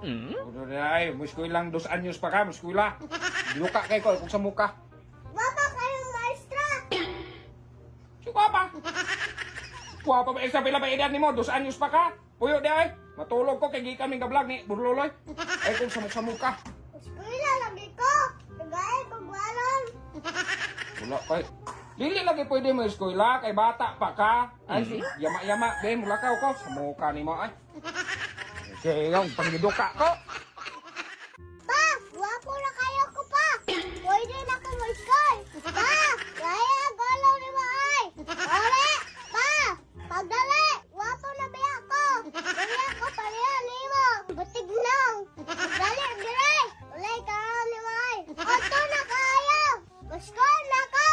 Udah dai, mo eskwela lang 2 anyos pa ka, mo eskwela. Luka kay ko kung sa muka. Baba kayong maestra! Si Papa. Papa ba extra pila pa edad nimo? 2 anyos pa ka. Puyo dai. Matulog ko kay gikan mi ka vlog ni Burloloy. Ay kung sa muka. Eskwela lagi ko! Tagay ko buwalan! Wala kay. Dili lagi pwede mo eskwela kay bata pa ka. Ay si yama-yama din mulakaw ko sa muka nimo ay. Sige, yung panggiduka ko. Pa! Guwapo na kayo ko pa! Pwede na ko mag-school! Pa! Kaya galaw ni Maay! Ore! Pa! Pagdali! Guwapo na ba ako? Kaya ko pareha ni mo! Batig nang! Dali, dire! Ulay ka ni Maay! Oto na kayo! Mag-school na ko!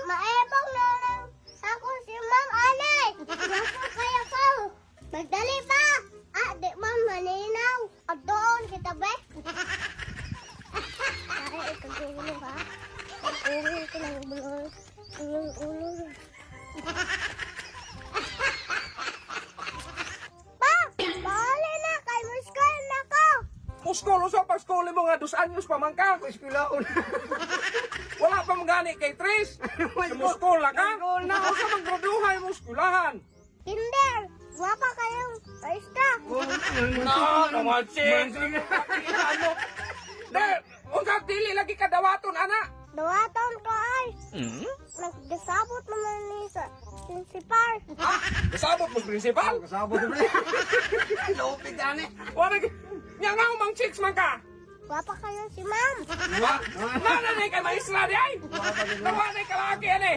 Maebong na lang ako si Ma'am Anay! Guwapo kaya ko! Magdali pa! Ah, di man malinaw. Doon kita ba? Ay, ikagulo ka. Ulo ko lang ulo. Ulo. Pa! Bali na! Kay muskol na ko! Muskol, usa pa skol mo nga 2 anyos pa man ka. Eskwela ko. Wala pa magani kay Tris. Muskol na ka. Usa mang graduhay mo eskulahan. Kinder! Guwapa kayong maestra! No, naman sis. Ano? De, unsa dili lagi ka dawaton ana. Dawaton ko ay! Nagdasabot naman ni sa principal. Kasabot mo principal. Kasabot mo. Lupit ani. Wala nya nga mang chicks man ka. Guwapa kayo si Ma'am. Wa? Nanay kay maestra di ay. Nawanay ka lagi ani.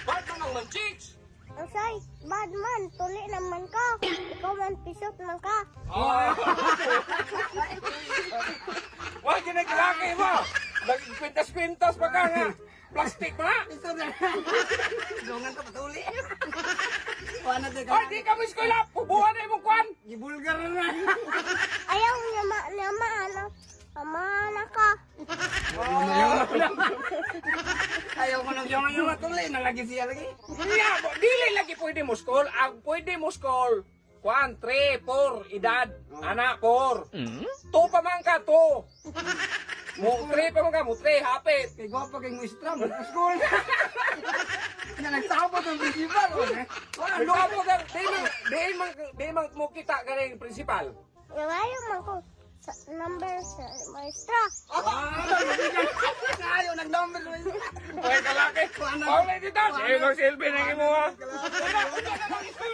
Ba't mo nang chicks? Asay, bad man, tuli naman ka. Ikaw man pisot man ka. Wah, ginagilaki mo! Nagkwintas-kwintas pa ka nga! Plastic na! Dungan ka patuli. Wala na Ay, di kami eskwela! Pubuhan na imong kwan! Gibulgar na. Ayaw nyama, ano? Amana ka. Ayaw ko nang yung matuli. Nalagi siya lagi. Dili lagi pwede mo school. Ang pwede mo school. Kwan, 3, 4, edad. Anak, 4. 2 pa man ka, 2. Mo 3 pa man ka, mo 3, hapit. Kay gwapa kay muestra mo. School. Na nagsabot ang principal. Wala, luha mo ka. Di man mo kita galing principal. Ayaw man ko. Sa number sa maestra. Ayaw nag-number. Uy, kalaki. Paulay dito. Sige, silbi na mo ha. Wala,